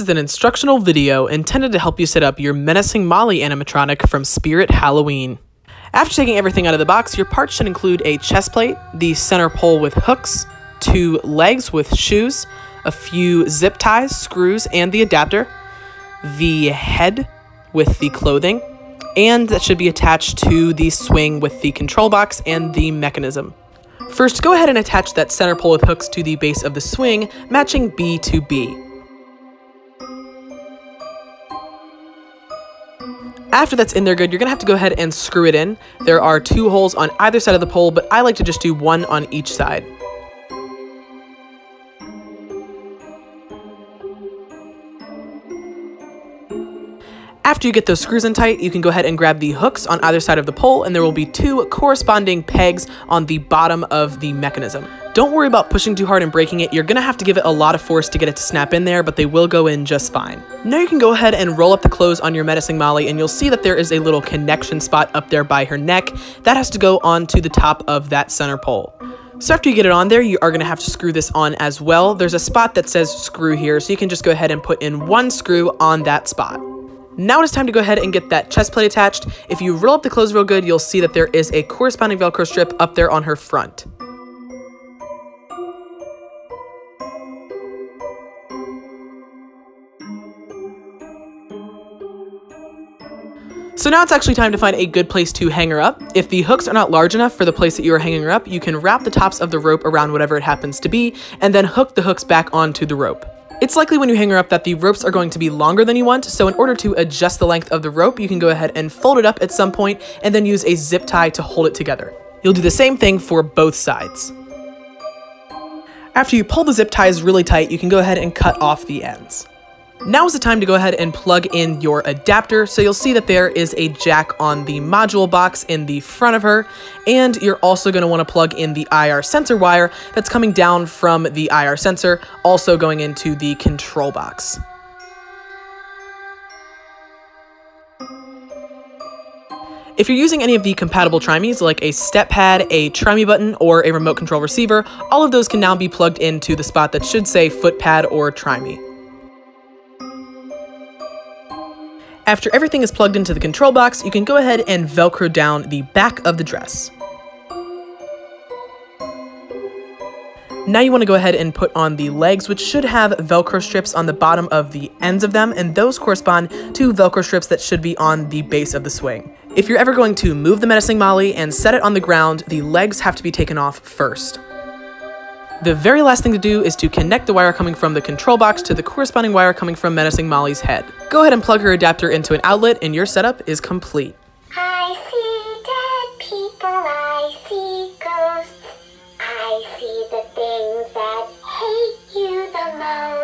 This is an instructional video intended to help you set up your Menacing Molly animatronic from Spirit Halloween. After taking everything out of the box, your parts should include a chest plate, the center pole with hooks, 2 legs with shoes, a few zip ties, screws, and the adapter, the head with the clothing, and that should be attached to the swing with the control box and the mechanism. First, go ahead and attach that center pole with hooks to the base of the swing, matching B to B. After that's in there good, you're going to have to go ahead and screw it in. There are 2 holes on either side of the pole, but I like to just do 1 on each side. After you get those screws in tight, you can go ahead and grab the hooks on either side of the pole, and there will be 2 corresponding pegs on the bottom of the mechanism. Don't worry about pushing too hard and breaking it. You're going to have to give it a lot of force to get it to snap in there, but they will go in just fine. Now you can go ahead and roll up the clothes on your Menacing Molly, and you'll see that there is a little connection spot up there by her neck. That has to go onto the top of that center pole. So after you get it on there, you are going to have to screw this on as well. There's a spot that says screw here, so you can just go ahead and put in 1 screw on that spot. Now it's time to go ahead and get that chest plate attached. If you roll up the clothes real good, you'll see that there is a corresponding Velcro strip up there on her front. So now it's actually time to find a good place to hang her up. If the hooks are not large enough for the place that you are hanging her up, you can wrap the tops of the rope around whatever it happens to be, and then hook the hooks back onto the rope. It's likely when you hang her up that the ropes are going to be longer than you want, so in order to adjust the length of the rope, you can go ahead and fold it up at some point and then use a zip tie to hold it together. You'll do the same thing for both sides. After you pull the zip ties really tight, you can go ahead and cut off the ends. Now is the time to go ahead and plug in your adapter. So you'll see that there is a jack on the module box in the front of her, and you're also going to want to plug in the IR sensor wire that's coming down from the IR sensor, also going into the control box. If you're using any of the compatible trimies, like a step pad, a trimmy button, or a remote control receiver, all of those can now be plugged into the spot that should say foot pad or trimmy. After everything is plugged into the control box, you can go ahead and Velcro down the back of the dress. Now you want to go ahead and put on the legs, which should have Velcro strips on the bottom of the ends of them, and those correspond to Velcro strips that should be on the base of the swing. If you're ever going to move the Menacing Molly and set it on the ground, the legs have to be taken off first. The very last thing to do is to connect the wire coming from the control box to the corresponding wire coming from Menacing Molly's head. Go ahead and plug her adapter into an outlet, and your setup is complete. I see dead people, I see ghosts, I see the things that hate you the most.